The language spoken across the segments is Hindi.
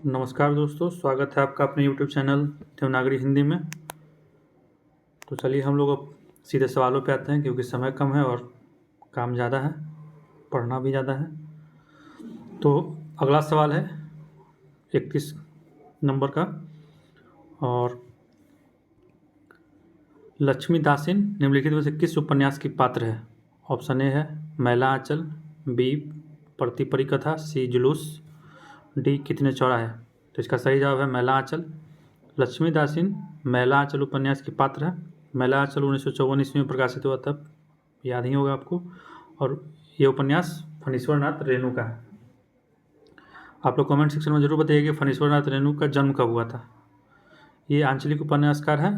नमस्कार दोस्तों, स्वागत है आपका अपने YouTube चैनल देवनागरी हिंदी में। तो चलिए हम लोग अब सीधे सवालों पे आते हैं, क्योंकि समय कम है और काम ज़्यादा है, पढ़ना भी ज़्यादा है। तो अगला सवाल है 31 नंबर का। और लक्ष्मी दासिन निम्नलिखित में से किस उपन्यास की पात्र है? ऑप्शन ए है मैला आंचल, बी प्रतिपरी कथा, सी जुलूस, डी कितने चौराहे। तो इसका सही जवाब है मैला आंचल। लक्ष्मी दासिन मैला आंचल उपन्यास की पात्र है। मैला आंचल 1954 ईस्वी में प्रकाशित हुआ था, याद ही होगा आपको। और ये उपन्यास फणीश्वर नाथ रेणु का है। आप लोग कमेंट सेक्शन में जरूर बताइए कि फणीश्वर नाथ रेणु का जन्म कब हुआ था। ये आंचलिक उपन्यासकार है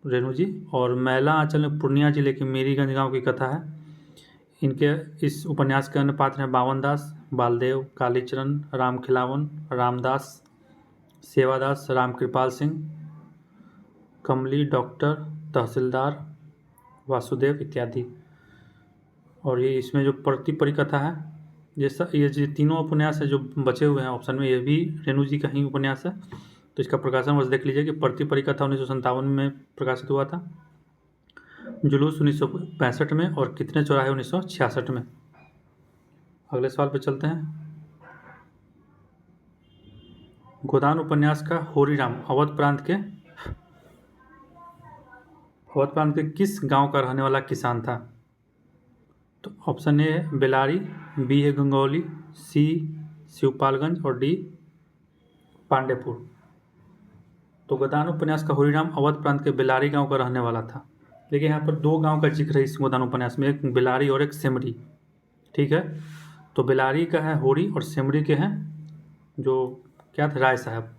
रेणु जी। और मैला आंचल में पूर्णिया जिले के मेरीगंज गांव की कथा है। इनके इस उपन्यास के अन्य पात्र हैं बावन दास, बालदेव, कालीचरण, राम खिलावन, रामदास, सेवादास, राम कृपाल सिंह, कमली, डॉक्टर, तहसीलदार, वासुदेव इत्यादि। और ये इसमें जो प्रतिपरी कथा है, ये जो तीनों उपन्यास है जो बचे हुए हैं ऑप्शन में, ये भी रेणु जी का ही उपन्यास है। तो इसका प्रकाशन वर्ष देख लीजिए कि प्रतिपरी कथा 1957 में प्रकाशित हुआ था, जुलूस 1965 में, और कितने चौराहे 1966 में। अगले सवाल पे चलते हैं। गोदान उपन्यास का होरीराम अवध प्रांत के किस गांव का रहने वाला किसान था? तो ऑप्शन ए है बेलारी, बी है गंगौली, सी शिवपालगंज, और डी पांडेपुर। तो गोदान उपन्यास का होरीराम अवध प्रांत के बेलारी गांव का रहने वाला था। देखिए यहाँ पर दो गांव का जिक्र है इस गोदान उपन्यास में, एक बेलारी और एक सेमरी। ठीक है, तो बेलारी का है होरी और सेमरी के हैं जो क्या थे, राय साहब।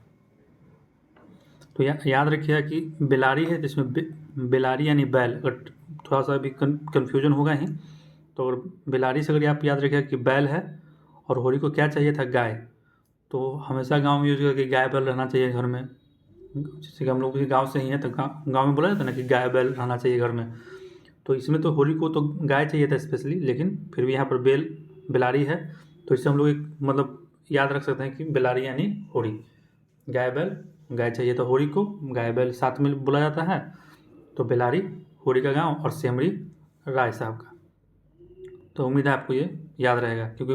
तो याद रखिएगा कि बेलारी है जिसमें बेलारी यानी बैल, अगर थोड़ा सा भी कन्फ्यूजन होगा ही तो। अगर बेलारी से अगर आप याद रखिएगा कि बैल है, और होरी को क्या चाहिए था, गाय। तो हमेशा गांव में यूज करके गाय बैल रहना चाहिए घर में। जैसे कि हम लोग भी गांव से ही हैं, तो गांव में बोला जाता है ना कि गाय बैल रहना चाहिए घर में। तो इसमें तो होरी को तो गाय चाहिए था स्पेशली, लेकिन फिर भी यहाँ पर बेलारी है। तो इससे हम लोग एक मतलब याद रख सकते हैं कि बेलारी यानी होरी, गाय बैल, गाय चाहिए तो होरी को, गाय बैल साथ में बोला जाता है। तो बेलारी होरी का गांव और सेमरी राय साहब का। तो उम्मीद है आपको ये याद रहेगा, क्योंकि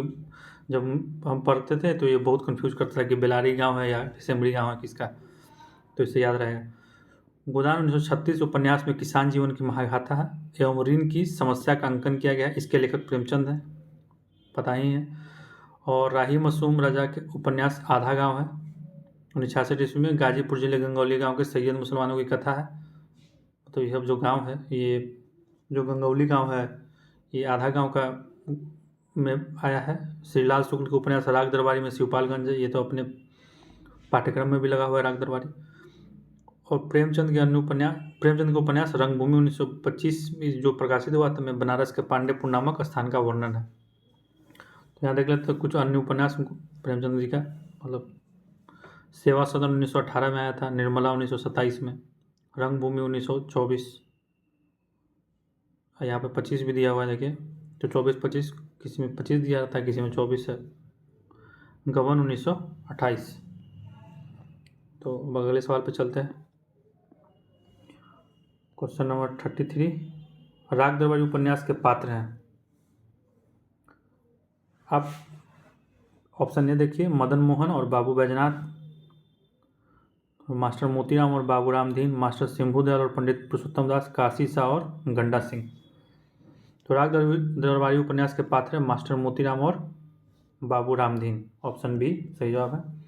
जब हम पढ़ते थे तो ये बहुत कंफ्यूज करता था कि बेलारी गांव है या सेमरी गांव है किसका। तो इससे याद रहेगा। गोदान 1936 उपन्यास में किसान जीवन की महागाथा है एवं ऋण की समस्या का अंकन किया गया है। इसके लेखक प्रेमचंद हैं, पता ही है। और राही मासूम रजा के उपन्यास आधा गांव है 1966 ईस्वी में गाजीपुर जिले गंगौली गांव के सैयद मुसलमानों की कथा है। तो ये सब जो गांव है, ये जो गंगौली गांव है, ये आधा गांव का में आया है। श्रीलाल शुक्ल के उपन्यास राग दरबारी में शिवपालगंज है, ये तो अपने पाठ्यक्रम में भी लगा हुआ है राग दरबारी। और प्रेमचंद के उपन्यास रंगभूमि 1925 में जो प्रकाशित हुआ था, में बनारस के पांडेपुर नामक स्थान का वर्णन है। तो यहाँ देख लेते हैं कुछ अन्य उपन्यास प्रेमचंद जी का। मतलब सेवा सदन 1918 में आया था, निर्मला 1927 में, रंगभूमि 1924, यहाँ पे 25 भी दिया हुआ है देखिए। तो 24-25, किसी में 25 दिया था, किसी में 24 है। गबन 1928। तो अगले सवाल पे चलते हैं। क्वेश्चन नंबर 33, राग दरबारी उपन्यास के पात्र हैं। आप ऑप्शन ए देखिए, मदन मोहन और बाबू बैजनाथ, मास्टर मोतीराम और बाबू रामदीन, मास्टर शंभुदयाल और पंडित पुरुषोत्तम दास, काशी शाह और गंडा सिंह। तो राग दरबारी उपन्यास के पात्र हैं मास्टर मोतीराम और बाबू रामदीन। ऑप्शन बी सही जवाब है।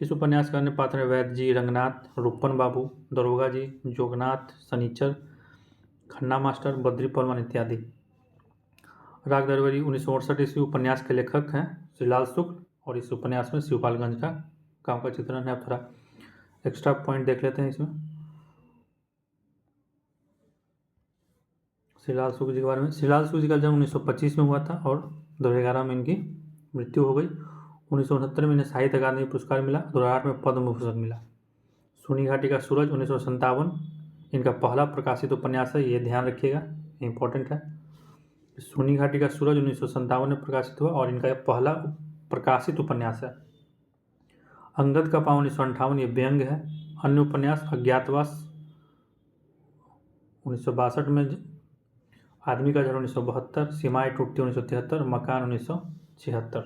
इस उपन्यास के अन्य पात्र हैं वैद्य जी, रंगनाथ, रूपन बाबू, दरोगा जी, जोगनाथ, सनीचर, खन्ना मास्टर, बद्री पलवन इत्यादि। राग दरबारी 1968 ईस्वी उपन्यास के लेखक हैं श्रीलाल शुक्ल, और इस उपन्यास में शिवपालगंज का गांव का चित्रण है। थोड़ा एक्स्ट्रा पॉइंट देख लेते हैं इसमें श्रीलाल शुक्ल जी के बारे में। श्रीलाल शुक्ल जी का जन्म 1925 में हुआ था और 2011 में इनकी मृत्यु हो गई। 1969 में इन्हें साहित्य अकादमी पुरस्कार मिला, 2008 में पद्म भूषण मिला। सोनी घाटी का सूरज 1957 इनका पहला प्रकाशित उपन्यास है, ये ध्यान रखिएगा, इंपॉर्टेंट है। सोनी घाटी का सूरज 1957 में प्रकाशित हुआ और इनका यह पहला प्रकाशित उपन्यास है। अंगद का पाँव 1958 ये व्यंग है। अन्य उपन्यास अज्ञातवास 1962 में, आदमी का घर 1972, सीमाएं टूटती 1973, मकान 1976।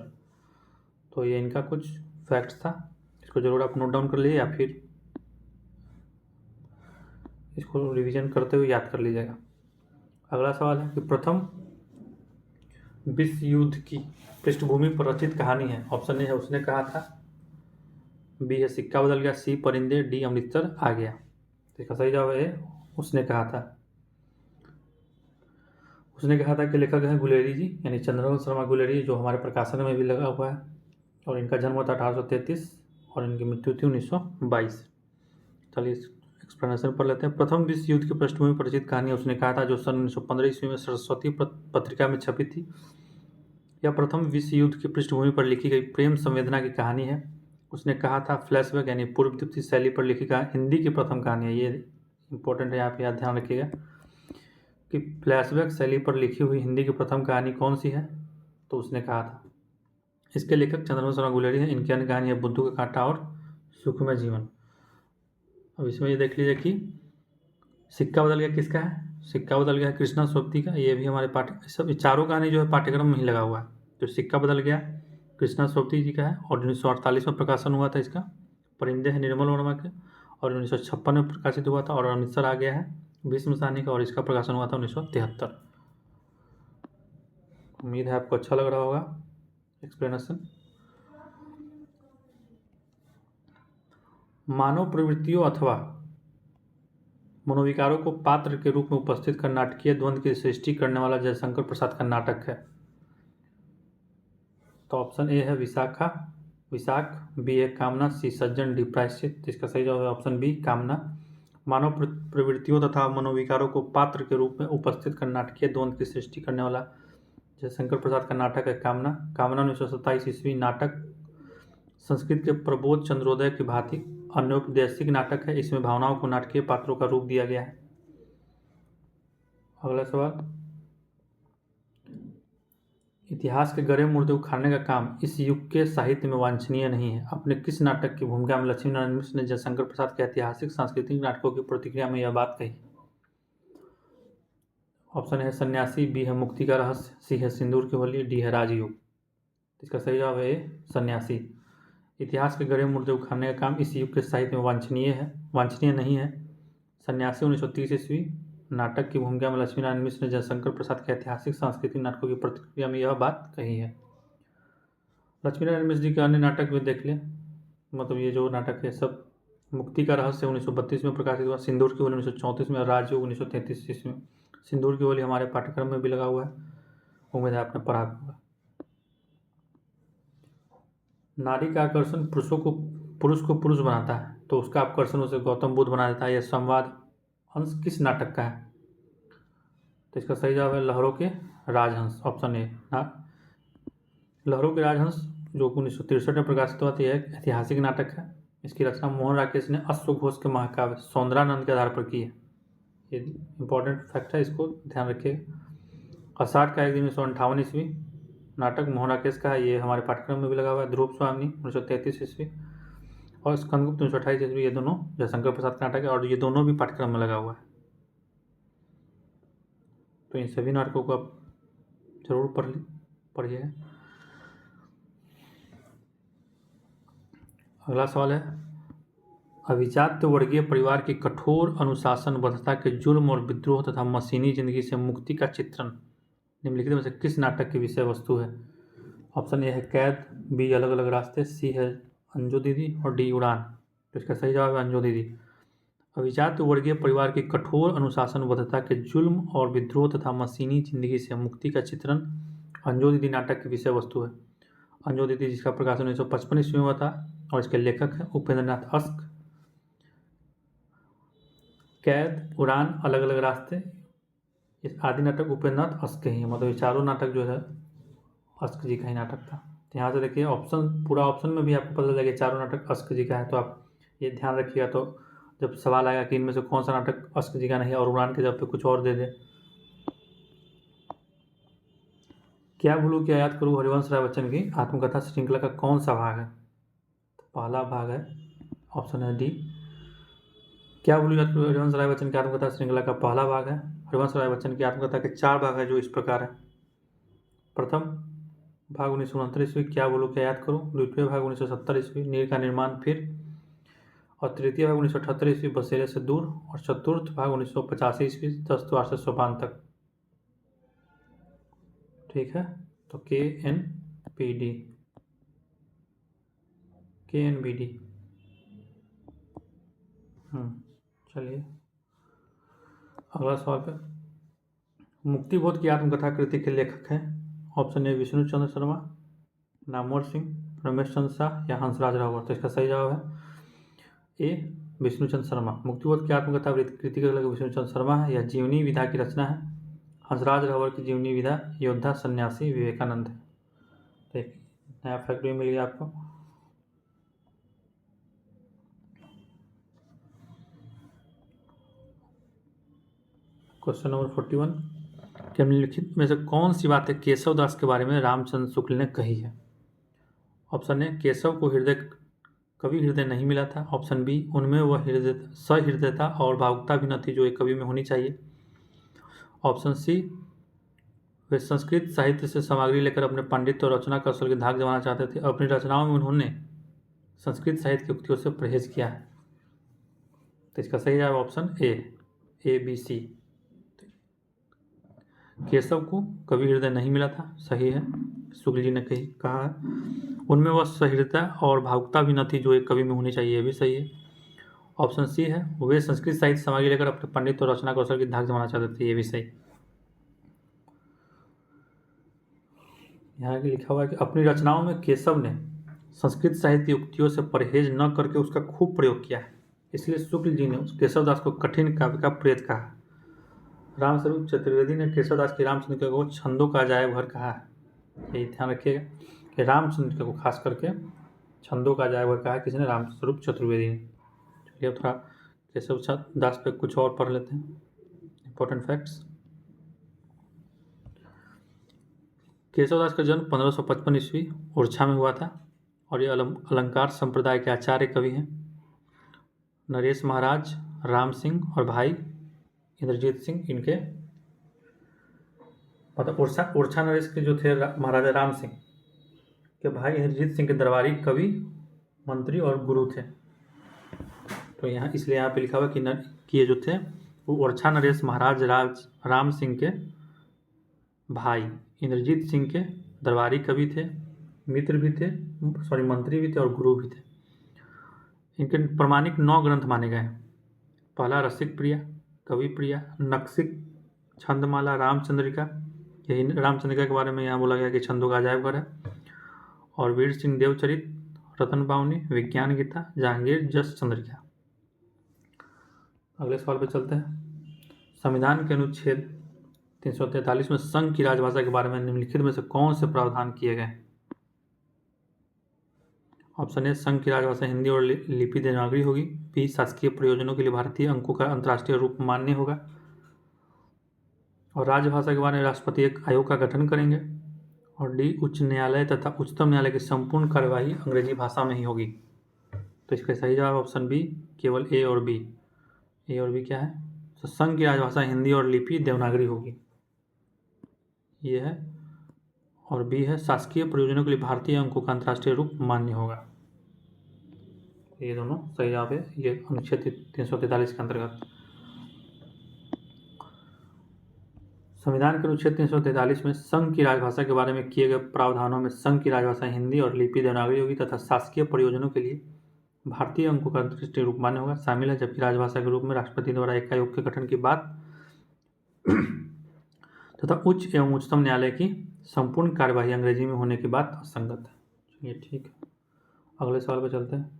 तो ये इनका कुछ फैक्ट्स था, इसको ज़रूर आप नोट डाउन कर लीजिए या फिर इसको रिवीजन करते हुए याद कर लीजिएगा। अगला सवाल है कि प्रथम विश्व युद्ध की पृष्ठभूमि पर रचित कहानी है। ऑप्शन ए है उसने कहा था, बी है सिक्का बदल गया, सी परिंदे, डी अमृतसर आ गया। तो इसका सही जवाब है उसने कहा था। उसने कहा था कि लेखक है गुलेरी जी, यानी चंद्रमोहन शर्मा गुलेरी, जो हमारे प्रकाशन में भी लगा हुआ है, और इनका जन्म हुआ था 1833 और इनकी मृत्यु थी 1922। चलिए एक्सप्लेनेशन पढ़ लेते हैं। प्रथम विश्व युद्ध की पृष्ठभूमि पर रचित कहानी उसने कहा था, जो सन 1915 ईस्वी में सरस्वती पत्रिका में छपी थी। यह प्रथम विश्व युद्ध की पृष्ठभूमि पर लिखी गई प्रेम संवेदना की कहानी है। उसने कहा था फ्लैशबैक यानी पूर्व दीप्ति शैली पर लिखी हिंदी की प्रथम कहानी है। ये इंपॉर्टेंट है, यहाँ पे ध्यान रखिएगा कि फ्लैशबैक शैली पर लिखी हुई हिंदी की प्रथम कहानी कौन सी है, तो उसने कहा था। इसके लेखक चंद्रमोहन शर्मा गुलेरी हैं। इनकी अन्य कहानी है बुद्धू का कांटा और सुखमय जीवन। अब इसमें ये देख लीजिए कि सिक्का बदल गया किसका है, सिक्का बदल गया है कृष्णा सोबती का। ये भी हमारे सब चारों कहानी जो है पाठ्यक्रम में ही लगा हुआ है। तो सिक्का बदल गया कृष्णा सोबती जी का है और 1948 में प्रकाशन हुआ था इसका। परिंदे है निर्मल वर्मा के और 1956 में प्रकाशित हुआ था। और अमृतसर आ गया है भीष्म साहनी का और इसका प्रकाशन हुआ था 1973। उम्मीद है आपको अच्छा लग रहा होगा एक्सप्लेनेशन। मानव प्रवृत्तियों अथवा मनोविकारों को पात्र के रूप में उपस्थित कर नाटकीय द्वंद्व की सृष्टि करने वाला जयशंकर प्रसाद का नाटक है। तो ऑप्शन ए है विशाख, बी है कामना, सी सज्जन, डी प्रायश्चित। इसका सही जवाब है ऑप्शन बी कामना। मानव प्रवृत्तियों तथा मनोविकारों को पात्र के रूप में उपस्थित कर नाटकीय द्वंद्व की सृष्टि करने वाला जयशंकर प्रसाद का नाटक है कामना। 1927 ईस्वी नाटक संस्कृत के प्रबोध चंद्रोदय की भांति अनौपदेशिक नाटक है। इसमें भावनाओं को नाटकीय पात्रों का रूप दिया गया है। अगला सवाल, इतिहास के गड़े मुर्दे उखाड़ने का काम इस युग के साहित्य में वांछनीय नहीं है। अपने किस नाटक की भूमिका में लक्ष्मीनारायण मिश्र ने जयशंकर प्रसाद के ऐतिहासिक सांस्कृतिक नाटकों की प्रतिक्रिया में यह बात कही? ऑप्शन है सन्यासी, बी है मुक्ति का रहस्य, सी है सिंदूर की होली, डी है राजयोग। इसका सही जवाब है सन्यासी। इतिहास के गड़े मुर्दे उखाड़ने का काम इस युग के साहित्य में वांछनीय नहीं है। सन्यासी 1930 ईस्वी नाटक की भूमिका में लक्ष्मीनारायण मिश्र ने जयशंकर प्रसाद के ऐतिहासिक सांस्कृतिक नाटकों की प्रतिक्रिया में यह बात कही है। लक्ष्मीनारायण मिश्र जी के अन्य नाटक भी देख लें, मतलब ये जो नाटक है सब, मुक्ति का रहस्य 1932 में प्रकाशित हुआ, सिंदूर की होली 1934 में, राजयोग 1933 ईस्वी में। सिंदूर की होली हमारे पाठ्यक्रम में भी लगा हुआ है, उम्मीद है आपने पढ़ा होगा। नारी का आकर्षण पुरुष को पुरुष बनाता है, तो उसका आकर्षण उसे गौतम बुद्ध बना देता है। यह संवाद अंश किस नाटक का है? तो इसका सही जवाब है लहरों के राजहंस, ऑप्शन ए। लहरों के राजहंस जो 1963 में प्रकाशित हुआ था, यह एक ऐतिहासिक नाटक है। इसकी रचना मोहन राकेश ने अश्वघोष के महाकाव्य सौंदरानंद के आधार पर की है। ये इंपॉर्टेंट फैक्ट है, इसको ध्यान रखिए। आषाढ़ का एक दिन 1958 ईस्वी नाटक मोहन राकेश का है, ये हमारे पाठ्यक्रम में भी लगा हुआ है। ध्रुव स्वामी 1933 ईस्वी और स्कंदगुप्त 1928 ईस्वी, ये दोनों जयशंकर प्रसाद का नाटक है और ये दोनों भी पाठ्यक्रम में लगा हुआ है। तो इन सभी नाटकों को आप जरूर पढ़िए। अगला सवाल है, अभिजात्य वर्गीय परिवार की कठोर अनुशासनबद्धता के जुल्म और विद्रोह तथा मशीनी जिंदगी से मुक्ति का चित्रण निम्नलिखित में से किस नाटक की विषय वस्तु है? ऑप्शन ए है कैद, बी अलग अलग रास्ते, सी है अंजू दीदी और डी उड़ान। तो इसका सही जवाब है अंजू दीदी। अभिजात वर्गीय परिवार की कठोर अनुशासनबद्धता के जुल्म और विद्रोह तथा मशीनी जिंदगी से मुक्ति का चित्रण अंजू दीदी नाटक की विषय वस्तु है। अंजू दीदी जिसका प्रकाशन 1955 ईस्वी में हुआ था और इसके लेखक हैं उपेंद्रनाथ अस्क। कैद, उड़ान, अलग अलग रास्ते, इस आदि नाटक उपेंद्रनाथ अस्क के ही, मतलब ये चारों नाटक जो है अस्क जी का ही नाटक था। तो यहाँ से देखिए ऑप्शन, पूरा ऑप्शन में भी आपको पता चलेगा चारों नाटक अस्क जी का है। तो आप ये ध्यान रखिएगा, तो जब सवाल आएगा कि इनमें से कौन सा नाटक अस्क जी का नहीं है और उड़ान के जगह पे कुछ और दे दे। क्या भूलूं क्या याद करूं हरिवंश राय बच्चन की आत्मकथा श्रृंखला का कौन सा भाग है? पहला भाग है ऑप्शन है डी। क्या बोली हरिवंश राय बच्चन की आत्मकथा श्रृंखला का पहला भाग है। हरिवंश राय बच्चन की आत्मकथा के 4 भाग है जो इस प्रकार है। प्रथम भाग 1969 ईस्वी, क्या बोलो क्या याद करो। द्वितीय भाग 1970 ईस्वी, नीर का निर्माण फिर। और तृतीय भाग 1978 ईस्वी, बसेरे से दूर। और चतुर्थ भाग 1985 ईस्वी, 10 द्वार से सोपान तक। ठीक है, तो KNPD KNBD। चलिए अगला सवाल पे। मुक्तिबोध की आत्मकथा कृति के लेखक हैं। ऑप्शन ए विष्णु चंद्र शर्मा, नामवर सिंह, रमेश चंद्र शाह या हंसराज रावत। तो इसका सही जवाब है ए विष्णुचंद्र शर्मा। मुक्तिबोध की आत्मकथा कृति के लेखक विष्णुचंद्र शर्मा है। यह जीवनी विधा की रचना है। हंसराज रावत की जीवनी विधा योद्धा सन्यासी विवेकानंद है। तो एक नया फैक्ट भी मिल गया आपको। क्वेश्चन नंबर 41, कि निम्नलिखित में से कौन सी बातें केशव दास के बारे में रामचंद्र शुक्ल ने कही है। ऑप्शन ए केशव को कभी हृदय नहीं मिला था। ऑप्शन बी उनमें वह सहृदयता और भावुकता भी न थी जो एक कवि में होनी चाहिए। ऑप्शन सी वे संस्कृत साहित्य से सामग्री लेकर अपने पांडित्य और रचना कौशल की धाक जमाना चाहते थे। अपनी रचनाओं में उन्होंने संस्कृत साहित्य की उक्तियों से परहेज किया है। तो इसका सही जवाब ऑप्शन ABC। केशव को कभी हृदय नहीं मिला था, सही है, शुक्ल जी ने कहा है। उनमें वह सहृदयता और भावुकता भी न थी जो एक कवि में होनी चाहिए, ये भी सही है। ऑप्शन सी है वे संस्कृत साहित्य सामग्री लेकर अपने पंडित और रचना कौशल की धाक जमाना चाहते थे, ये भी सही। यहाँ लिखा हुआ है कि अपनी रचनाओं में केशव ने संस्कृत साहित्य उक्तियों से परहेज न करके उसका खूब प्रयोग किया है, इसलिए शुक्ल जी ने केशवदास को कठिन काव्य का प्रेत कहा। रामस्वरूप चतुर्वेदी ने केशवदास की रामचंद्र को छंदों का अजायब घर कहा है। यही ध्यान रखिएगा कि रामचंद्र को खास करके छंदों का अजायब घर कहा है किसने, रामस्वरूप चतुर्वेदी ने। चलिए थोड़ा केशव दास पे कुछ और पढ़ लेते हैं इंपॉर्टेंट फैक्ट्स। केशवदास का जन्म 1555 ईस्वी ओरछा में हुआ था और ये अलंकार संप्रदाय के आचार्य कवि हैं। नरेश महाराज, राम सिंह और भाई इंद्रजीत सिंह इनके मतलब ओरछा नरेश के जो थे महाराजा राम सिंह के भाई इंद्रजीत सिंह के दरबारी कवि, मंत्री और गुरु थे। तो यहाँ इसलिए यहाँ पे लिखा हुआ कि ये जो थे वो ओरछा नरेश महाराज राम सिंह के भाई इंद्रजीत सिंह के दरबारी कवि थे, मित्र भी थे, मंत्री भी थे और गुरु भी थे। इनके प्रमाणिक 9 ग्रंथ माने गए हैं। पहला रसिक प्रिया, कवि प्रिया, नक्सिक, छंदमाला, रामचंद्रिका, यही रामचंद्रिका के बारे में यहाँ बोला गया कि छंदों का अजायब घर है। और वीर सिंह देवचरित, रतन बावनी, विज्ञान गीता, जहांगीर जस चंद्रिका। अगले सवाल पे चलते हैं। संविधान के अनुच्छेद 343 में संघ की राजभाषा के बारे में निम्नलिखित में से कौन से प्रावधान किए गए। ऑप्शन ए संघ की राजभाषा हिंदी और लिपि देवनागरी होगी। बी शासकीय प्रयोजनों के लिए भारतीय अंकों का अंतर्राष्ट्रीय रूप मान्य होगा। और राजभाषा के बारे में राष्ट्रपति एक आयोग का गठन करेंगे। और डी उच्च न्यायालय तथा उच्चतम न्यायालय की संपूर्ण कार्यवाही अंग्रेजी भाषा में ही होगी। तो इसका सही जवाब ऑप्शन बी, केवल ए और बी। ए और बी क्या है, तो संघ की राजभाषा हिंदी और लिपि देवनागरी होगी, ये है। और बी है शासकीय प्रयोजनों के लिए भारतीय अंकों का अंतर्राष्ट्रीय रूप मान्य होगा। ये दोनों सही जवाब है, ये अनुच्छेद 343 के अंतर्गत। संविधान के अनुच्छेद 343 में संघ की राजभाषा के बारे में किए गए प्रावधानों में संघ की राजभाषा हिंदी और लिपि देवनागरी होगी तथा शासकीय प्रयोजनों के लिए भारतीय अंकों का अंतर्राष्ट्रीय रूप मान्य होगा शामिल है। जबकि राजभाषा के रूप में राष्ट्रपति द्वारा एक आयोग के गठन की बात तथा उच्च एवं उच्चतम न्यायालय की संपूर्ण कार्यवाही अंग्रेजी में होने की बात असंगत है। चलिए ठीक है, अगले सवाल पर चलते हैं।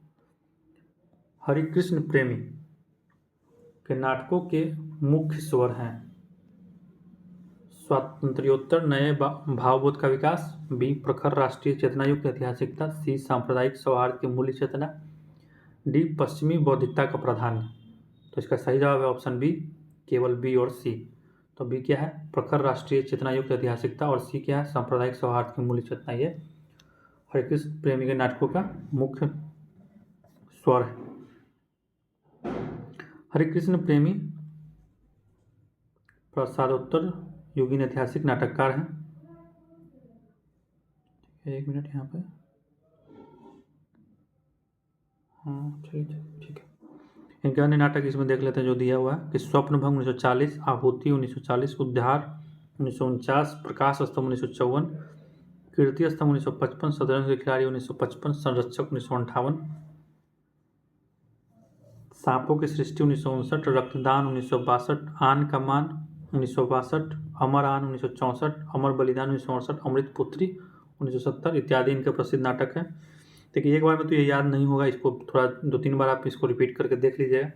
हरिकृष्ण प्रेमी के नाटकों के मुख्य स्वर हैं। स्वातंत्र्योत्तर नए भावबोध का विकास, बी प्रखर राष्ट्रीय चेतना युक्त ऐतिहासिकता, सी सांप्रदायिक सौहार्द की मूल्य चेतना, डी पश्चिमी बौद्धिकता का प्राधान्य। तो इसका सही जवाब है ऑप्शन बी, केवल बी और सी। तो बी क्या है, प्रखर राष्ट्रीय चेतना युक्त ऐतिहासिकता, और सी क्या है, सांप्रदायिक सौहार्द की मूल्य चेतना। ये हरिकृष्ण प्रेमी के नाटकों का मुख्य स्वर है। हरिकृष्ण प्रेमी प्रसादोत्तर युगीन ऐतिहासिक नाटककार हैं। एक मिनट यहाँ पे, हाँ ठीक है। इनके अन्य नाटक इसमें देख लेते हैं जो दिया हुआ है कि स्वप्नभंग 1940, आहुति 1940, उद्धार 1949, प्रकाश स्तंभ 1954, कीर्ति स्तंभ 1955, शतरंज के खिलाड़ी 1955, संरक्षक 1958, सांपों की सृष्टि 1959, रक्तदान 1962, आन का मान 1962, अमर आन 1964, अमर बलिदान 1968, अमृत पुत्री 1970 इत्यादि इनके प्रसिद्ध नाटक हैं। देखिए एक बार में तो ये याद नहीं होगा, इसको थोड़ा 2-3 बार आप इसको रिपीट करके देख लीजिएगा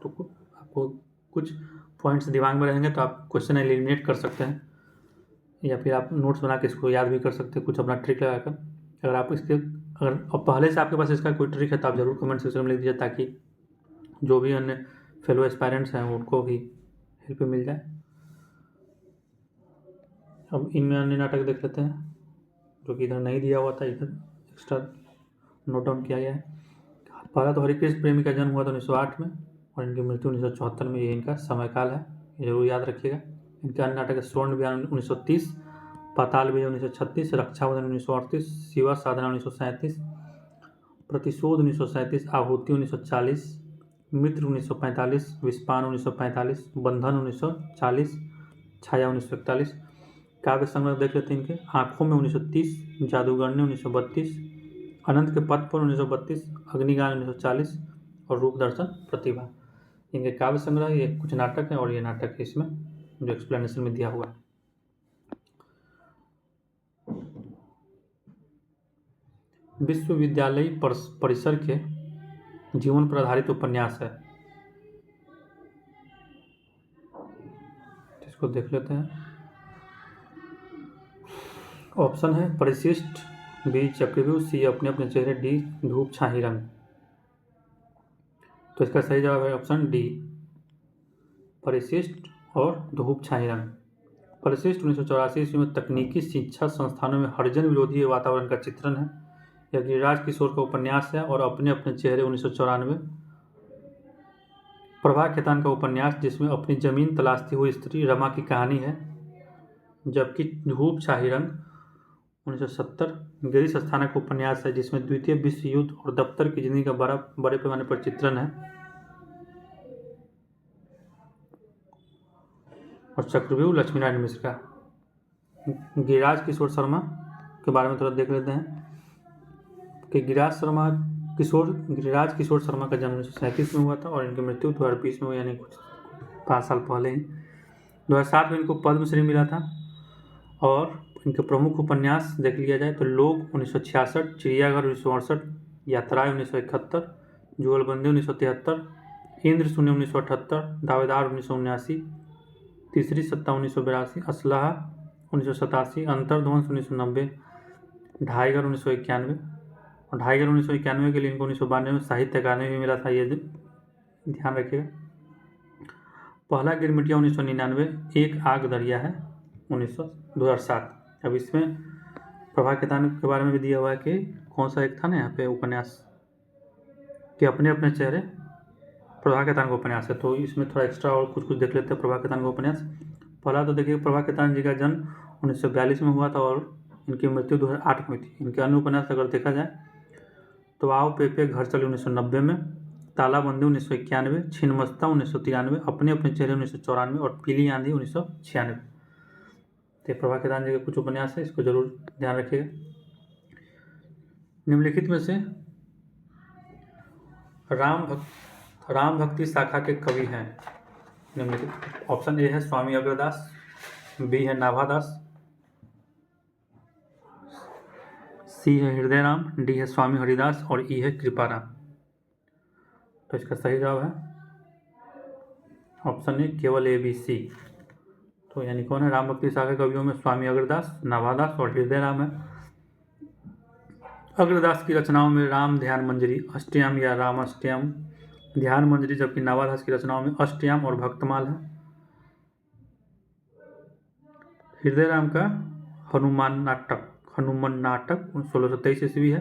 तो आपको कुछ पॉइंट्स दिमाग में रहेंगे तो आप क्वेश्चन एलिमिनेट कर सकते हैं, या फिर आप नोट्स बना के इसको याद भी कर सकते हैं कुछ अपना ट्रिक लगाकर। अगर आप इसके अगर अब पहले से आपके पास इसका कोई ट्रिक है तो आप ज़रूर कमेंट सेक्शन में लिख दीजिए ताकि जो भी अन्य फेलो एस्पायरेंट्स हैं उनको भी हेल्प मिल जाए। अब इनमें अन्य नाटक देख लेते हैं जो कि इधर नहीं दिया हुआ था, इधर एक्स्ट्रा नोट डाउन किया गया है। पहला तो हरिकृष्ण प्रेमी का जन्म हुआ था 1908 में और इनकी मृत्यु 1974 में, ये इनका समयकाल है, ये जरूर याद रखिएगा। इनके अन्य नाटक स्वर्ण विहार 1930, पाताल विजय 1936, रक्षाबंधन 1938, शिवा साधना 1937, प्रतिशोध 1937, आहुति 1940, मित्र 1945, विस्पान 1945, बंधन 1940, छाया 1941। काव्य संग्रह देख लेते हैं इनके, आंखों में 1930, जादूगरनी 1932, अनंत के पथ पर 1932, अग्निगान 1940 और रूप दर्शन प्रतिभा। इनके काव्य संग्रह, ये कुछ नाटक हैं और ये नाटक है इसमें जो एक्सप्लेनेशन में दिया हुआ है। विश्वविद्यालय परिसर के जीवन पर आधारित उपन्यास है, इसको देख लेते हैं। ऑप्शन है परिशिष्ट, बी चक्रव्यूह, सी अपने अपने चेहरे, डी धूप छाही रंग। तो इसका सही जवाब है ऑप्शन डी, परिशिष्ट और धूप छाही रंग। परिशिष्ट 1984 ईस्वी में तकनीकी शिक्षा संस्थानों में हरिजन विरोधी वातावरण का चित्रण है। यह गिरिराज किशोर का उपन्यास है। और अपने अपने चेहरे 1994 प्रभा खेतान का उपन्यास जिसमें अपनी जमीन तलाशती हुई स्त्री रमा की कहानी है। जबकि धूप छाही रंग 1970 गिरीश अस्थाना का उपन्यास है जिसमें द्वितीय विश्व युद्ध और दफ्तर की जिंदगी का बड़े पैमाने पर चित्रण है। और चक्रव्यूह लक्ष्मीनारायण मिश्र का। गिरिराज किशोर शर्मा के बारे में थोड़ा देख लेते हैं कि गिरिराज किशोर शर्मा का जन्म 1937 में हुआ था और इनकी मृत्यु 2020 में हुई, यानी कुछ 5 साल पहले ही। 2007 में इनको पद्मश्री मिला था। और इनके प्रमुख उपन्यास देख लिया जाए तो लोग 1966, चिड़ियाघर 1968, यात्राएं 1971, जुगलबंदी 1973, इंद्र शून्य 1978, दावेदार 1979, तीसरी सत्ता 1982, असलहा 1987, अंतर्ध्वंस 1990, ढाईगर 1991। और ढाईगर 1991 के लिए इनको 1992 में साहित्य अकादमी भी मिला था, ये ध्यान रखिएगा। पहला गिरमिटिया 1999, एक आग दरिया है 2007। अब इसमें प्रभा खेतान के बारे में भी दिया हुआ है कि कौन सा एक था ना यहाँ पे उपन्यास कि अपने अपने चेहरे, प्रभा खेतान का उपन्यास है। तो इसमें थोड़ा एक्स्ट्रा और कुछ देख लेते हैं प्रभा खेतान का उपन्यास। पहला तो देखिए प्रभा खेतान जी का जन्म 1942 में हुआ था और इनकी मृत्यु 2008 में थी। इनके अन्य उपन्यास अगर देखा जाए तो आओ पेपे घर चले 1990 में, तालाबंदी 1991, छिन्नमस्ता 1993, अपने अपने चेहरे 1994 और पीली आंधी 1996। तो प्रभा खेतान जी के कुछ उपन्यास है, इसको जरूर ध्यान रखिएगा। निम्नलिखित में से राम भक्ति शाखा के कवि हैं निम्नलिखित। ऑप्शन ए है स्वामी अग्रदास, बी है नाभादास, सी है हृदय राम, डी है स्वामी हरिदास और ई है कृपाराम। तो इसका सही जवाब है ऑप्शन ए केवल ए बी सी। तो यानी कौन है, राम भक्ति शाखा कवियों में स्वामी अग्रदास, नाभादास और हृदय राम है। अग्रदास की रचनाओं में राम ध्यान मंजरी, अष्टयाम या राम अष्टयाम, ध्यान मंजरी, जबकि नाभादास की रचनाओं में अष्टयाम और भक्तमाल है। हृदय राम का हनुमान नाटक 1623 ईस्वी है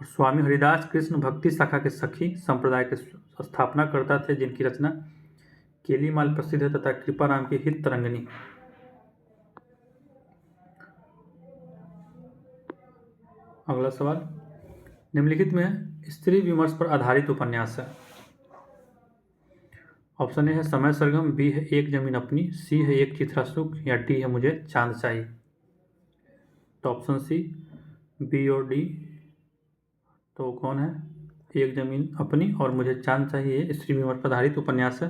और स्वामी हरिदास कृष्ण भक्ति शाखा के सखी संप्रदाय के स्थापना करता थे, जिनकी रचना केलीमाल प्रसिद्ध है तथा कृपाराम की हित तरंगिणी। अगला सवाल, निम्नलिखित में स्त्री विमर्श पर आधारित उपन्यास है। ऑप्शन ए है समय सरगम, बी है एक जमीन अपनी, सी है एक चित्रा सुख, या डी है मुझे चांद चाहिए। तो ऑप्शन सी, बी और डी, तो कौन है? एक जमीन अपनी और मुझे चांद चाहिए स्त्री विमर्श पर आधारित उपन्यास है।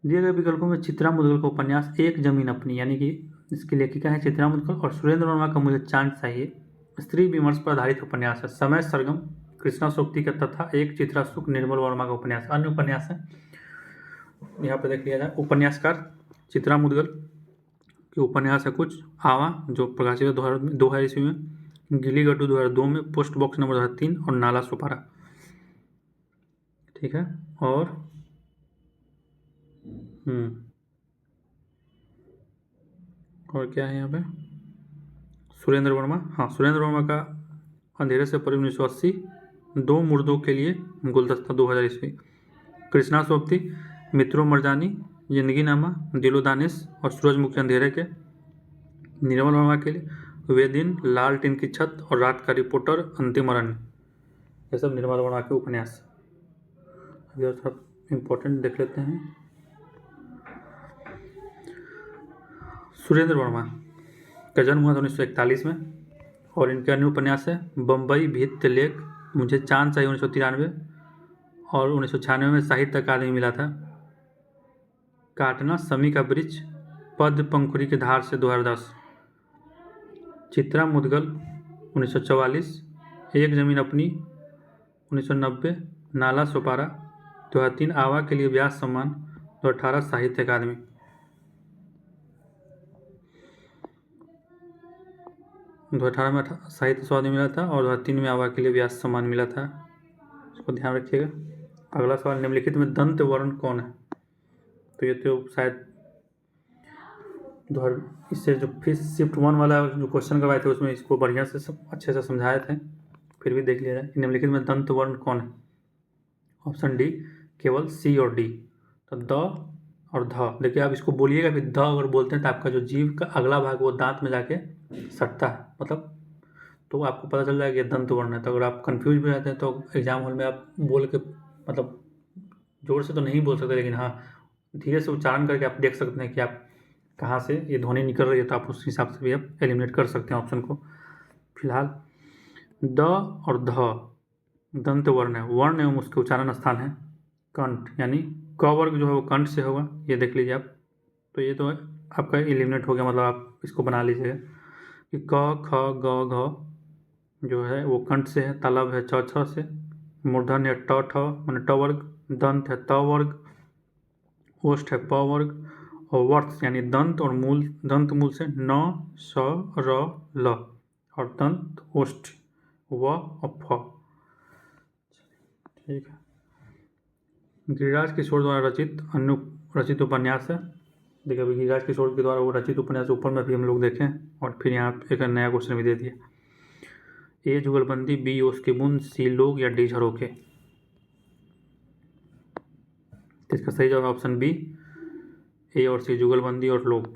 दिए गए विकल्पों में चित्रा मुद्गल का उपन्यास एक जमीन अपनी, यानी कि इसकी लेखिका है चित्रा मुद्गल, और सुरेंद्र वर्मा का मुझे चांद चाहिए स्त्री विमर्श पर आधारित उपन्यास है। समय सरगम कृष्णा सोक्ति का तथा एक चित्रा सुख निर्मल वर्मा का उपन्यास। अन्य उपन्यास है, यहाँ पे देख लिया जाए। उपन्यासकार चित्रा मुद्गल के उपन्यास है कुछ, आवा जो प्रकाशित 2000 ईस्वी में, गिली गड्डू 2002 में, पोस्ट बॉक्स नंबर 2003 और नाला सुपारा। ठीक है, और क्या है यहाँ पे? सुरेंद्र वर्मा, हाँ सुरेंद्र वर्मा का अंधेरे से परे 1980, दो मुर्दों के लिए गुलदस्ता 2000 ईस्वी, कृष्णा सोबती, मित्रों मरजानी, जिंदगी नामा, दिलो दानिश और सूरजमुखी अंधेरे के, निर्मल वर्मा के लिए वे दिन, लाल टिन की छत और रात का रिपोर्टर, अंतिम अरण्य। ये सब निर्मल वर्मा के उपन्यास। अभी और सब इम्पोर्टेंट देख लेते हैं। सुरेंद्र वर्मा का जन्म हुआ था 1941 में, और इनके अन्य उपन्यास है बम्बई भित्त लेख, मुझे चांद चाहिए 1993, और 1996 में साहित्य अकादमी मिला था, काटना, समी का वृक्ष, पद्म पंखुड़ी की धार से 2010, चित्रा मुद्गल 1944, एक जमीन अपनी 1990, नाला सुपारा 2003, आवा के लिए व्यास सम्मान 2018, साहित्य अकादमी। में साहित्य स्वाद मिला था और 2003 में आवा के लिए व्यास सम्मान मिला था, इसको ध्यान रखिएगा। अगला सवाल, निम्नलिखित में दंत वर्ण कौन है? तो ये तो शायद इससे जो फिर शिफ्ट 1 वाला जो क्वेश्चन करवाए थे उसमें इसको बढ़िया से सब अच्छे से समझाए थे, फिर भी देख लिया जाए। निम्नलिखित में दंत वर्ण कौन है? ऑप्शन डी केवल सी और डी। तो द और ध, देखिए आप इसको बोलिएगा, फिर द अगर बोलते हैं तो आपका जो जीभ का अगला भाग वो दांत में जाके सटता है, मतलब तो आपको पता चल जाएगा कि दंत वर्ण है। तो अगर आप कंफ्यूज भी रहते हैं तो एग्जाम हॉल में आप बोल के, मतलब जोर से तो नहीं बोल सकते, लेकिन हाँ धीरे से उच्चारण करके आप देख सकते हैं कि आप कहाँ से ये ध्वनि निकल रही है, तो आप उस हिसाब से भी आप एलिमिनेट कर सकते हैं ऑप्शन को। फिलहाल द और ध दंत वर्ण है, वर्ण एवं उसके उच्चारण स्थान है कंठ, यानी क वर्ग जो है वो कंठ से होगा, ये देख लीजिए आप। तो ये तो आपका एलिमिनेट हो गया, मतलब आप इसको बना लीजिएगा कि क ख ग घ जो है वो कंठ से है, तालब है च छ से, मूर्धन्य है ट ठ माने ट वर्ग, दंत है त वर्ग, ओष्ठ है प वर्ग, और वर्ष यानी दंत और मूल, दंत मूल से न स र ल, और दंत ओष्ठ व और फ। ठीक है, गिरिराज किशोर द्वारा रचित उपन्यास है। देखिए अभी गिरिराज किशोर के द्वारा वो रचित उपन्यास ऊपर में भी हम लोग देखें, और फिर यहाँ एक नया क्वेश्चन भी दे दिया। ए जुगलबंदी, बी ओस की बूंद, सी लोग, या डी झरोखे। इसका सही जवाब ऑप्शन बी, ए और सी, जुगलबंदी और लोग।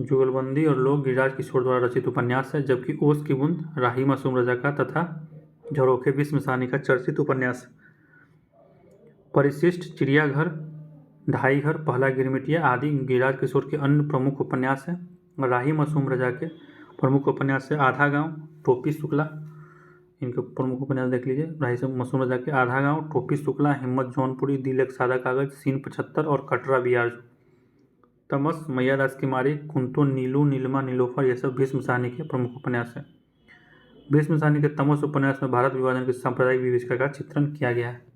जुगलबंदी और लोग गिरिराज किशोर द्वारा रचित उपन्यास है, जबकि ओस की बूंद राही मासूम रजा का तथा झरोखे विश्व सानी का चर्चित उपन्यास। परिशिष्ट, चिड़ियाघर, ढाई घर, पहला गिरमिटिया आदि गिरिराज किशोर के अन्य प्रमुख उपन्यास हैं। राही मासूम रजा के प्रमुख उपन्यास है आधा गांव, टोपी शुक्ला, इनके प्रमुख उपन्यास देख लीजिए। राही मासूम रजा के आधा गांव, टोपी शुक्ला, हिम्मत जौनपुरी, दिल एक सादा कागज, सीन 75 और कटरा बियाज। तमस, मैया दास की मारी, कुंतो, नीलू, नीलमा, नीलोफर, ये सब भीष्म साहनी के प्रमुख उपन्यास हैं। भीष्म साहनी के तमस उपन्यास में भारत विभाजन के सांप्रदायिक विभीषिका का चित्रण किया गया है।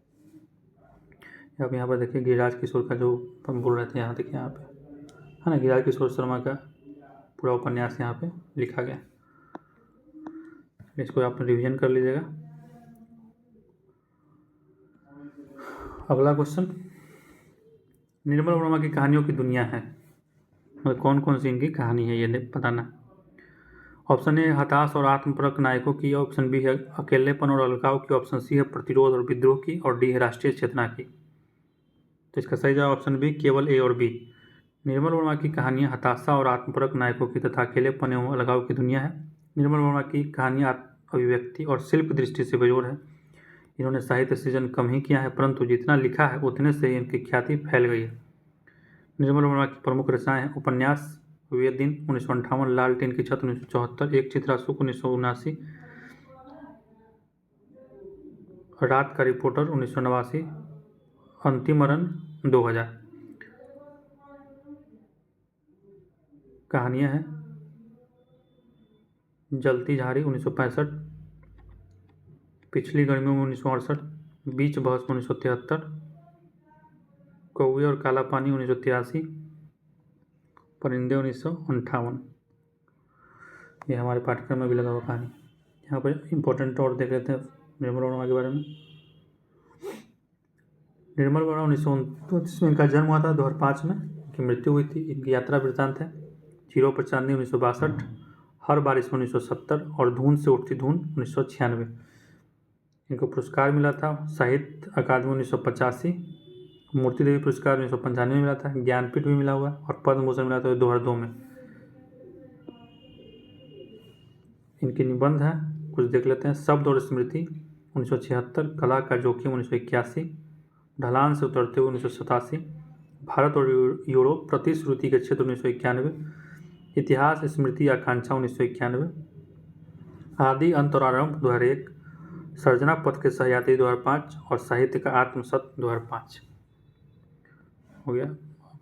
अब यहाँ पर देखिए गिरिराज किशोर का जो हम बोल रहे थे, यहाँ देखिए यहाँ पे है ना, गिरिराज किशोर शर्मा का पूरा उपन्यास यहाँ पे लिखा गया, इसको आप रिवीजन कर लीजिएगा। अगला क्वेश्चन, निर्मल वर्मा की कहानियों की दुनिया है, मतलब कौन कौन सी इनकी कहानी है ये बताना। ऑप्शन ए हताश और आत्मपरक नायकों की, ऑप्शन बी है अकेलेपन और अलगाव की, ऑप्शन सी है प्रतिरोध और विद्रोह की, और डी है राष्ट्रीय चेतना की। तो इसका सही जवाब ऑप्शन बी, केवल ए और बी। निर्मल वर्मा की कहानियाँ हताशा और आत्मपरक नायकों की तथा अकेलेपन एवं अलगाव की दुनिया है। निर्मल वर्मा की कहानियाँ अभिव्यक्ति और शिल्प दृष्टि से बेजोड़ है। इन्होंने साहित्य सृजन कम ही किया है, परंतु जितना लिखा है उतने से ही इनकी ख्याति फैल गई है। निर्मल वर्मा की प्रमुख रचनाएं हैं उपन्यास वे दिन 1958, लालटेन की छत 1974, एक चित्राशुक 1979, रात का रिपोर्टर 1989, अंतिम मरण 2000। कहानियां हैं जलती झाड़ी 1965, पिछली गर्मियों में 1968, बीच बहस 1973, कौवे और काला पानी 1983, परिंदे 1958। ये हमारे पाठ्यक्रम में भी लगा हुआ कहानी। यहाँ पर इम्पोर्टेंट और देख लेते हैं निर्मल वर्मा के बारे में। निर्मल वर्मा 1929 में इनका जन्म हुआ था, 2005 में इनकी मृत्यु हुई थी। इनकी यात्रा वृत्तांत है 0 पर चांदनी 1962, हर बारिश 1970 और धुन से उठती धुन 1996। इनको पुरस्कार मिला था साहित्य अकादमी 1985, मूर्ति देवी पुरस्कार 1995 में मिला था, ज्ञानपीठ भी मिला हुआ और पद्म भूषण मिला था 2002 में। इनके निबंध हैं कुछ देख लेते हैं। शब्द और स्मृति 1976, कला का जोखिम 1981, ढलान से उतरते हुए 1987, भारत और यूरोप प्रतिश्रुति के क्षेत्र 1991, इतिहास स्मृति आकांक्षा 1991, आदि अंत और आरंभ 2001, सर्जना पथ के सहयात्री 2005 और साहित्य का आत्मसत 2005। हो गया।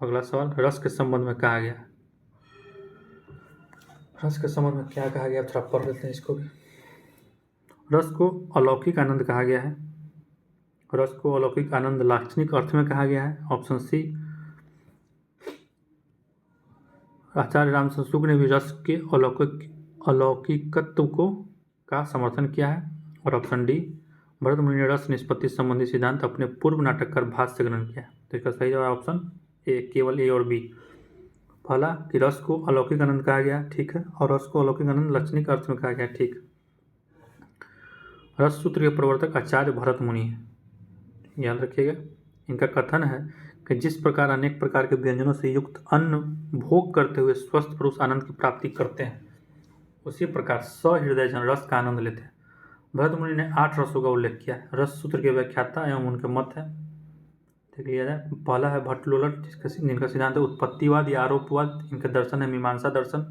अगला सवाल, रस के संबंध में कहा गया। रस के संबंध में क्या कहा गया, थोड़ा पढ़ लेते हैं इसको भी। रस को अलौकिक आनंद कहा गया है। रस को अलौकिक आनंद लाक्षणिक अर्थ में कहा गया है, ऑप्शन सी। आचार्य रामचंद्र शुक्ल ने भी रस के अलौकिकत्व को का समर्थन किया है, और ऑप्शन डी। भरत मुनि ने रस निष्पत्ति संबंधी सिद्धांत अपने पूर्व नाटककार भाष्य से ग्रहण किया है। तो इसका सही जवाब ऑप्शन ए, केवल ए और बी। पहला कि रस को अलौकिक आनंद कहा गया, ठीक है, और रस को अलौकिक आनंद लक्षणिक अर्थ में कहा गया, ठीक। रस सूत्र के प्रवर्तक आचार्य भरत मुनि है, याद रखिएगा। इनका कथन है कि जिस प्रकार अनेक प्रकार के व्यंजनों से युक्त अन्न भोग करते हुए स्वस्थ पुरुष आनंद की प्राप्ति करते हैं, उसी प्रकार सहृदय जन रस का आनंद लेते हैं। भरत मुनि ने 8 रसों का उल्लेख किया है। रस सूत्र के व्याख्याता एवं उनके मत है, देख लिया जाए। पहला है भट्टलोलट, जिनका सिद्धांत है उत्पत्तिवाद या आरोपवाद। इनके दर्शन है मीमांसा दर्शन।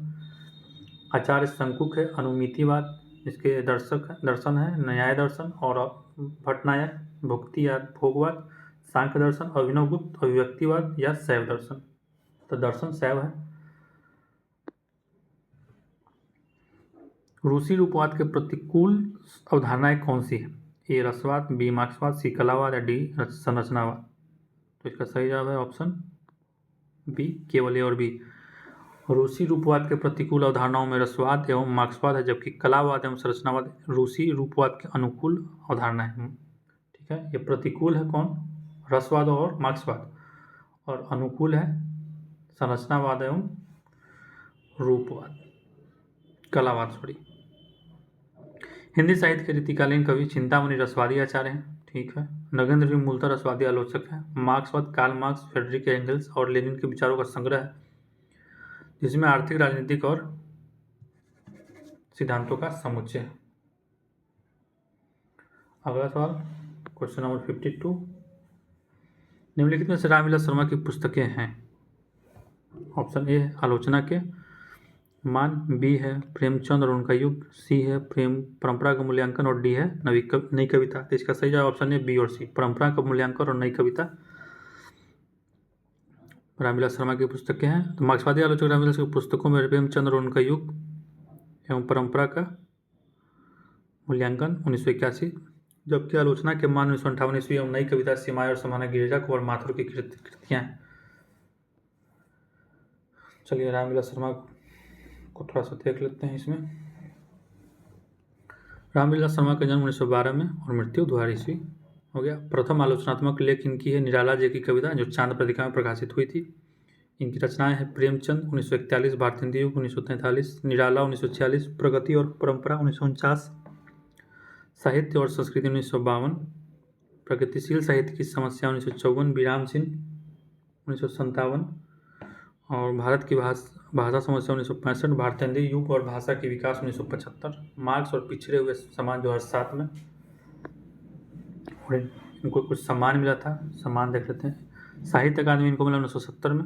आचार्य शंकुक है अनुमितिवाद, इसके दर्शन है न्याय दर्शन। और भट्टनायक भुक्ति या भोगवाद। सांख्य दर्शन अभिनवगुप्त अभिव्यक्तिवाद या शैव दर्शन। तो दर्शन शैव है। रूसी रूपवाद के प्रतिकूल अवधारणाएं कौन सी है, ए रसवाद, बी मार्क्सवाद, सी कलावाद या डी संरचनावाद। तो इसका सही जवाब है ऑप्शन बी, केवल ए और बी। रूसी रूपवाद के प्रतिकूल अवधारणाओं में रसवाद एवं मार्क्सवाद है, जबकि कलावाद एवं संरचनावाद रूसी रूपवाद के अनुकूल अवधारणाएं हैं, ठीक है। ये प्रतिकूल है कौन, रसवाद और मार्क्सवाद, और अनुकूल है संरचनावाद एवं रूपवाद, कलावाद सॉरी। हिंदी साहित्य के रीतिकालीन कवि चिंतामणि रसवादी आचार्य हैं, ठीक है। नगेंद्र भी मूलतः रसवादी आलोचक हैं। मार्क्सवाद कार्ल मार्क्स, फ्रेडरिक एंगल्स और लेनिन के विचारों का संग्रह है, जिसमें आर्थिक, राजनीतिक और सिद्धांतों का समुच्चय है। अगला सवाल, क्वेश्चन नंबर 52। निम्नलिखित में से रामविलास शर्मा की पुस्तकें हैं। ऑप्शन ए है आलोचना के मान, बी है प्रेमचंद और उनका युग, सी है प्रेम परंपरा का मूल्यांकन, और डी है नई कविता। तो इसका सही जवाब ऑप्शन है बी और सी, परंपरा का मूल्यांकन और नई कविता रामविलास शर्मा की पुस्तकें हैं। तो मार्क्सवादी आलोचक रामविलास की पुस्तकों में प्रेमचंद और उनका युग एवं परंपरा का मूल्यांकन 1981, जबकि आलोचना के मान 1958 ईस्वी एवं नई कविता सीमाएं और समाना गिरिजा कुंवर माथुर की कृतियां हैं। चलिए रामविलास शर्मा को थोड़ा सा देख लेते हैं। इसमें रामविलास शर्मा का जन्म 1912 में और मृत्यु 2000 ईस्वी हो गया। प्रथम आलोचनात्मक लेख इनकी है निराला जी की कविता, जो चांद पत्रिका में प्रकाशित हुई थी। इनकी रचनाएं हैं प्रेमचंद 1941, भारतेंदु युग 1943, निराला 1946, प्रगति और परंपरा 1949, साहित्य और संस्कृति 1952, प्रगतिशील साहित्य की समस्या 1954, विराम चिन्ह 1957 और भारत की भाषा समस्या 1965, भारतेंदु युग और भाषा के विकास 1975, मार्क्स और पिछड़े हुए समाज 2007 में। और इनको कुछ सम्मान मिला था, सम्मान देख लेते हैं। साहित्य अकादमी इनको मिला 1970 में,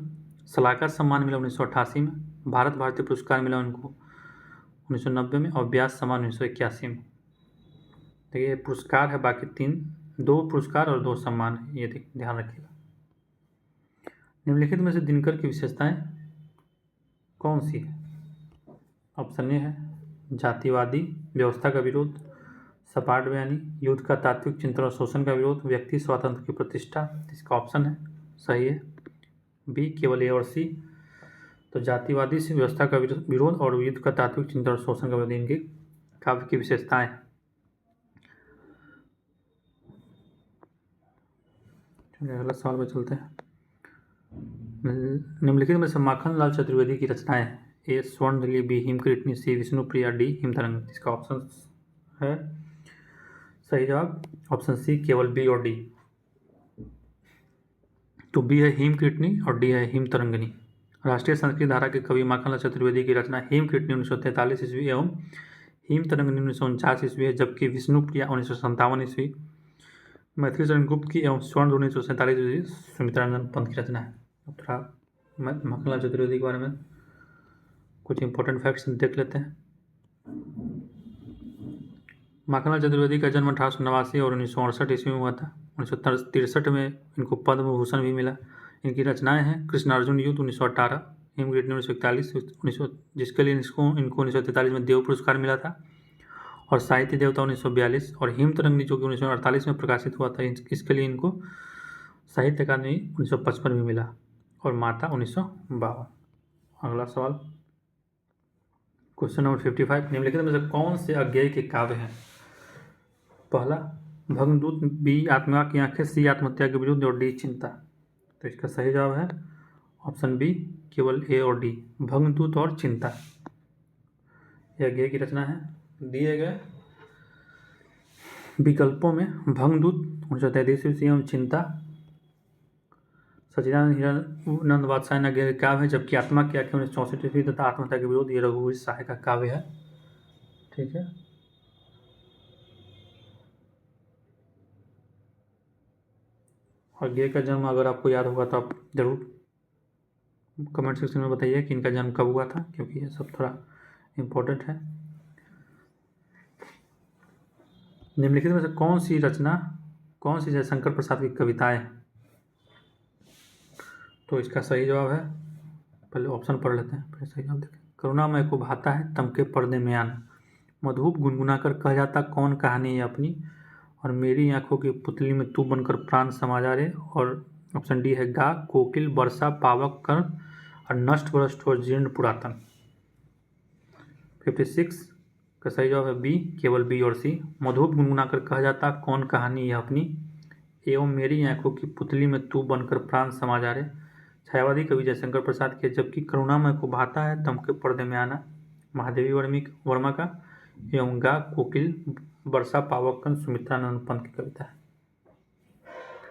सलाहकार सम्मान मिला 1988 में, भारत भारती पुरस्कार मिला उनको 1990 में और व्यास सम्मान 1981 में। देखिए पुरस्कार है, बाकी 2 पुरस्कार और 2 सम्मान, ये ध्यान रखिएगा। निम्नलिखित में से दिनकर की विशेषताएं कौन सी है? ऑप्शन ए है जातिवादी, व्यवस्था का विरोध, सपाट बयानी, युद्ध का तात्विक चिंतन और शोषण का विरोध, व्यक्ति स्वातंत्र की प्रतिष्ठा। इसका ऑप्शन है सही है बी, केवल ए और सी। तो जातिवादी से व्यवस्था का विरोध और युद्ध का तात्विक चिंतन और शोषण का विरोध इनकी काव्य की विशेषताएं। अगला सवाल में चलते हैं। निम्नलिखित में से माखनलाल चतुर्वेदी की रचनाएं हैं। ए स्वर्णदली, बी हिमकृष्णी, सी विष्णुप्रिया, डी हिमतरंग। इसका ऑप्शन है सही जवाब ऑप्शन सी, केवल बी और डी। तो बी है हिमकृष्णी और डी है हिमतरंगिनी। राष्ट्रीय संस्कृत धारा के कवि माखनलाल चतुर्वेदी की रचना हिमकृष्णी 1943 ईस्वी एवं हिमतरंगिनी 1949 ईस्वी है, जबकि विष्णुप्रिया 1957 ईस्वी, मैथिली चरण गुप्त की एवं स्वर्ण 1947 ईस्वी सुमित्रानंद पंत की रचना है। अब थोड़ा माखनलाल चतुर्वेदी के बारे में कुछ इंपॉर्टेंट फैक्ट्स देख लेते हैं। माखनलाल चतुर्वेदी का जन्म 1889 और 1968 ईस्वी में हुआ था। 1963 में इनको पद्म भूषण भी मिला। इनकी रचनाएं हैं कृष्णार्जुन युद्ध 1918, हिमकृष्णी 1941 जिसके लिए इनको 1943 में देव पुरस्कार मिला था, और साहित्य देवता 1942, और हिमतरंगिनी जो कि 1948 में प्रकाशित हुआ था, इसके लिए इनको साहित्य अकादमी 1955 में मिला, और माता 1952। अगला सवाल क्वेश्चन नंबर 55, निम्नलिखित में से कौन से अज्ञेय के काव्य हैं? पहला भग्नदूत, बी आत्मा की आंखें, सी आत्महत्या के विरुद्ध और डी चिंता। तो इसका सही जवाब है ऑप्शन बी, केवल ए और डी, भग्नदूत और चिंता। यह अज्ञेय की रचना है। दिए गए विकल्पों में भग्नदूत 1933 ईस्वी एवं चिंता सच्चिदानंद हिरानंद बादशाह ने अज्ञेय काव्य है, जबकि आत्मा की आंखें 1964 ईस्वी तथा आत्महत्या के विरोध ये रघुवीर सहाय का काव्य है। ठीक है, और अज्ञेय का जन्म अगर आपको याद होगा तो आप जरूर कमेंट सेक्शन में बताइए कि इनका जन्म कब हुआ था, क्योंकि ये सब थोड़ा इम्पोर्टेंट है। निम्नलिखित में से कौन सी जयशंकर प्रसाद की कविताएं? तो इसका सही जवाब है, पहले ऑप्शन पढ़ लेते हैं, फिर सही जवाब देखें। करुणामय को भाता है तम के पर्दे में आना, मधुप गुनगुना कर कह जाता कौन कहानी है अपनी, और मेरी आंखों की पुतली में तू बनकर प्राण समा जा रे, और ऑप्शन डी है गा, कोकिल, वर्षा, पावक, कर्ण, और नष्ट भ्रष्ट और जीर्ण पुरातन। 56 का सही जवाब है बी, केवल बी और सी। मधुप गुनगुना कर कह जाता कौन कहानी है अपनी, एवं मेरी आंखों की पुतली में तू बनकर प्राण समा जा रे, छायावादी कवि जयशंकर प्रसाद के, जबकि करुणामय को भाता है तम के पर्दे में आना महादेवी वर्मा का, एवं गा, कोकिल, वर्षा, पावक, सुमित्रानंद पंत की कविता है।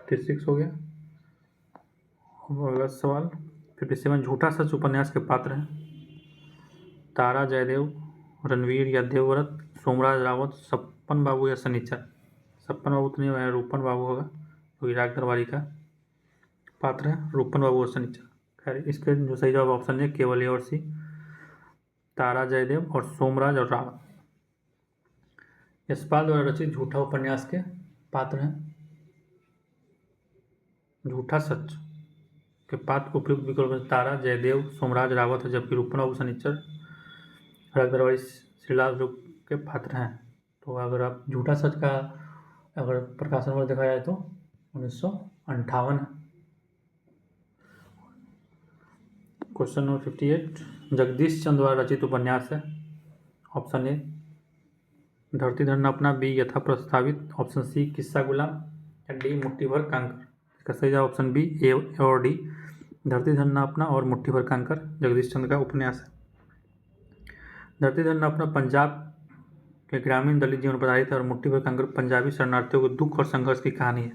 56 हो गया। अगला सवाल 57, झूठा सच उपन्यास के पात्र हैं? तारा, जयदेव, रणवीर या देवव्रत, सोमराज रावत, सप्पन बाबू या सनीचर। सप्पन बाबू तो नहीं है, रूपन बाबू होगा, तो इराक दरबारी का पात्र है रूपन बाबू और सनीचर। खैर इसके जो सही जवाब ऑप्शन है केवल ए और सी, तारा, जयदेव और सोमराज और रावत। यशपाल द्वारा रचित झूठा उपन्यास के पात्र हैं? झूठा सच के पात्र उपयुक्त विकल्प तारा, जयदेव, सोमराज, रावत है, जबकि रूपन बाबू, सनीचर, इराक दरबारी, श्रीलाल के पात्र हैं। तो अगर आप झूठा सच का अगर प्रकाशन वर्ष देखा जाए तो 1958 है। क्वेश्चन नंबर 58, जगदीश चंद्र द्वारा रचित उपन्यास है? ऑप्शन ए धरती धरना अपना, बी यथा प्रस्तावित, ऑप्शन सी किस्सा गुलाम, या डी मुट्ठी भर कंकर। इसका सही जवाब ऑप्शन बी, ए और डी धरती धरना अपना और मुट्ठी भर कंकर जगदीश चंद्र का उपन्यास है। धरती धरना अपना पंजाब के ग्रामीण दलित जीवन पर आधारित है और मुट्ठी भर कंकर पंजाबी शरणार्थियों के दुख और संघर्ष की कहानी है।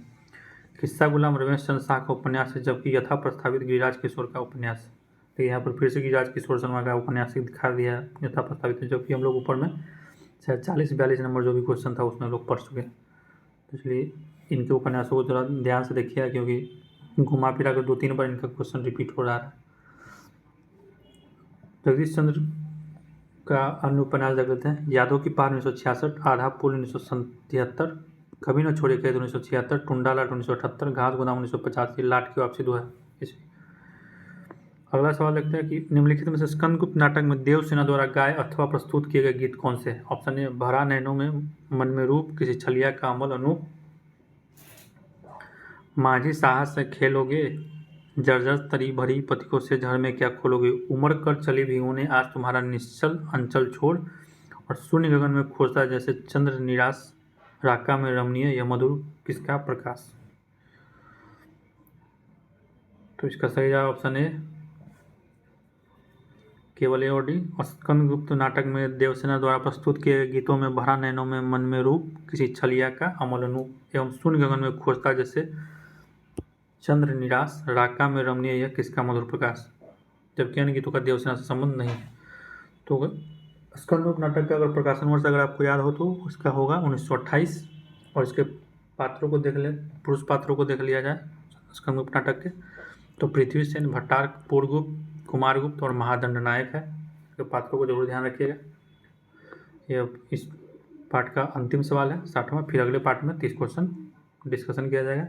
किस्सा गुलाम रमेश चंद्र शाह का उपन्यास है, जबकि यथा प्रस्तावित गिरिराज किशोर का उपन्यास है। तो यहाँ पर फिर से गिरिराज किशोर शर्मा का उपन्यास दिखा दिया है यथा प्रस्तावित है, जबकि हम लोग ऊपर में शायद 40-42 नंबर जो भी क्वेश्चन था उसमें लोग पढ़ चुके हैं। तो इसलिए इनके उपन्यासों को थोड़ा ध्यान से देखिए, क्योंकि घुमा फिरा कर 2-3 बार इनका क्वेश्चन रिपीट हो रहा है। जगदीश चंद्र का अन्य उपन्यास देख लेते हैं। यादों की पार 1966, आधा पुल 1977, कभी न छोड़े कैद 1976, टुंडा लाट 1978, घास गोदाम 1985, लाट की वापसी 2000। अगला सवाल देखते हैं कि निम्नलिखित में से स्कंदगुप्त नाटक में देवसेना द्वारा गाए अथवा प्रस्तुत किए गए गीत कौन से हैं? ऑप्शन ए भरा नैनों में मन में रूप, किसी छलिया का अमल अनूप, माझी साहस से खेलोगे, जर्जर तरी भरी पथिकों से झर में क्या खोलोगे, उमड़ कर चली भी उन्हें आज तुम्हारा निश्चल अंचल छोड़, और शून्य गगन में खोजता जैसे चंद्र निराश, राका में रमणीय यह मधुर किसका प्रकाश। तो इसका सही जवाब ऑप्शन ए केवल ए और डी। और स्कंदगुप्त नाटक में देवसेना द्वारा प्रस्तुत किए गए गीतों में भरा नैनों में मन में रूप, किसी छलिया का अमल अनूप एवं शून्य गगन में खोजता जैसे चंद्र निराश, राका में रमणीय यह किसका मधुर प्रकाश। जबकि अन्य गीतों का देवसेना से संबंध नहीं है। तो स्कंदगुप्त नाटक का अगर प्रकाशन वर्ष अगर आपको याद हो तो उसका होगा 1928। और इसके पात्रों को देख ले, पुरुष पात्रों को देख लिया जाए स्कंदगुप्त नाटक के, तो पृथ्वी सेन, भट्टारक, पूर्वगुप्त, कुमारगुप्त और महादंड नायक है। तो पात्रों को जरूर ध्यान रखिएगा। यह इस पार्ट का अंतिम सवाल है 60वां। फिर अगले पार्ट में 30 क्वेश्चन डिस्कशन किया जाएगा।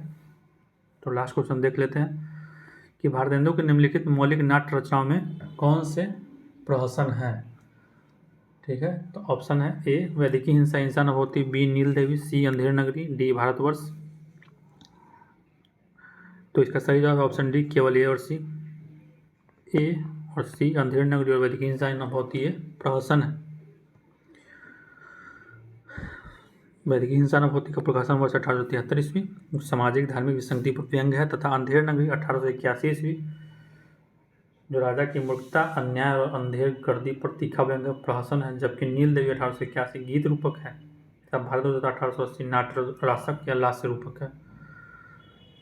तो लास्ट क्वेश्चन देख लेते हैं कि भारतेंदु के निम्नलिखित मौलिक नाट्य रचनाओं में कौन से प्रहसन हैं? ठीक है, तो ऑप्शन है ए वैदिकी हिंसा हिंसा न होती, बी नील देवी, सी अंधेर नगरी, डी भारतवर्ष। तो इसका सही जवाब ऑप्शन डी केवल ए और सी। ए और सी अंधेर नगरी और वैदिकी हिंसा न होती है प्रहसन है। वैदिकी हिंसा न होती का प्रकाशन वर्ष 1873 ईस्वी, सामाजिक धार्मिक विसंगति पर व्यंग्य है, तथा अंधेर नगरी 1881 ईस्वी जो राजा की मूर्खता, अन्याय और अंधेर गर्दी पर तीखा व्यंग्य प्रहसन है। जबकि नील देवी 1881 गीत रूपक है, तथा भारतवर्ष 1880 नाट्य रासक या लास्य रूपक है।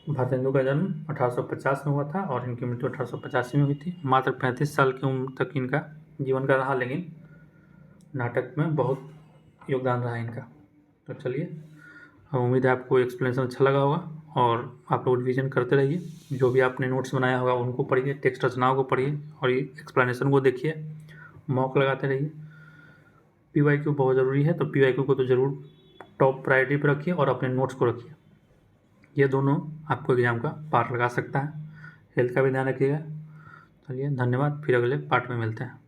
भारतेंदु का जन्म 1850 में हुआ था और इनकी मृत्यु 1885 में हुई थी। मात्र 35 साल की उम्र तक इनका जीवन का रहा, लेकिन नाटक में बहुत योगदान रहा इनका। तो चलिए, उम्मीद है आपको एक्सप्लेनेशन अच्छा लगा होगा और आप लोग रिवीजन करते रहिए। जो भी आपने नोट्स बनाया होगा उनको पढ़िए, टेक्स्ट रचनाओं को पढ़िए और ये एक्सप्लेनेशन को देखिए, मॉक लगाते रहिए। PYQ बहुत ज़रूरी है, तो PYQ को तो ज़रूर टॉप प्रायोरिटी पर रखिए और अपने नोट्स को रखिए। ये दोनों आपको एग्जाम का पार लगा सकता है। हेल्थ का भी ध्यान रखिएगा। चलिए, धन्यवाद। फिर अगले पार्ट में मिलते हैं।